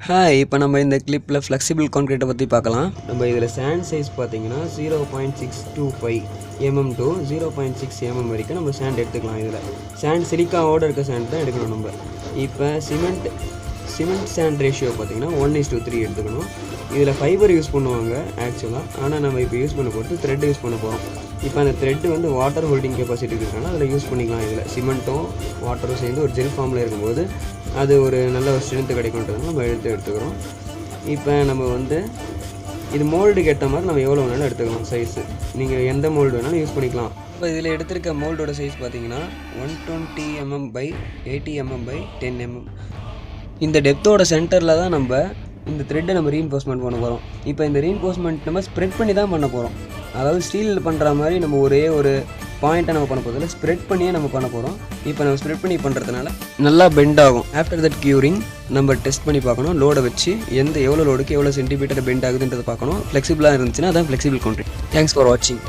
Hi, இப்போ நம்ம இந்த கிளிப்பில் ஃப்ளெக்சிபிள் கான்க்ரீட்டை பற்றி பார்க்கலாம். நம்ம இதில் சேண்ட் சைஸ் பார்த்தீங்கன்னா 0.625 mm to 0.6 mm வரைக்கும் நம்ம சேண்ட் எடுத்துக்கலாம். இதில் சேண்ட் சிலிக்காவோடு இருக்க சேண்ட் தான் எடுக்கணும். நம்ம இப்போ சிமெண்ட் சேண்ட் ரேஷியோ பார்த்தீங்கன்னா 1:3 எடுத்துக்கணும். இதில் ஃபைபர் யூஸ் பண்ணுவாங்க ஆக்சுவலாக, ஆனால் நம்ம இப்போ யூஸ் பண்ண போகிறது த்ரெட் யூஸ் பண்ண போகிறோம். இப்போ அந்த த்ரெட்டு வந்து வாட்டர் ஹோல்டிங் கெப்பாசிட்டி இருக்கிறனால அதில் யூஸ் பண்ணிக்கலாம். இதில் சிமெண்ட்டும் வாட்டரும் சேர்ந்து ஒரு ஜெல் ஃபார்மில் இருக்கும்போது அது ஒரு நல்ல ஒரு ஸ்ட்ரென்த்து கிடைக்கும்ன்றதுனால நம்ம எடுத்துக்கிறோம். இப்போ நம்ம வந்து இது மோல்டுக்கு ஏற்ற மாதிரி நம்ம எவ்வளோ வேணாலும் எடுத்துக்கலாம் சைஸு. நீங்கள் எந்த மோல்டு வேணாலும் யூஸ் பண்ணிக்கலாம். இப்போ இதில் எடுத்திருக்க மோல்டோட சைஸ் பார்த்தீங்கன்னா 120 mm by 80 mm by 10 mm. இந்த டெப்த்தோட சென்டரில் தான் நம்ம இந்த த்ரெட்டை நம்ம ரீஇன்ஃபோர்ஸ்மெண்ட் பண்ண போகிறோம். இப்போ இந்த ரீஇன்ஃபோர்ஸ்மெண்ட் நம்ம ஸ்ப்ரெட் பண்ணி தான் பண்ண போகிறோம். அதாவது ஸ்டீல் பண்ணுற மாதிரி நம்ம ஒரே ஒரு பாயிண்ட்டை நம்ம பண்ண போகிறதில்ல, ஸ்ப்ரெட் பண்ணியே நம்ம பண்ண போகிறோம். இப்போ நம்ம ஸ்ப்ரெட் பண்ணி பண்ணுறதுனால நல்லா பெண்ட் ஆகும். ஆஃப்டர் தட் க்யூரிங் நம்ம டெஸ்ட் பண்ணி பார்க்கணும். லோடை வச்சு எவ்வளோ லோடுக்கு எவ்வளோ சென்டிமீட்டர் பெண்ட் ஆகுதுன்றதை பார்க்கணும். ஃப்ளெக்சிபிளாக இருந்துச்சுன்னா அதான் ஃப்ளெக்சிபிள் கான்க்ரீட். தேங்க்ஸ் ஃபார் வாட்சிங்.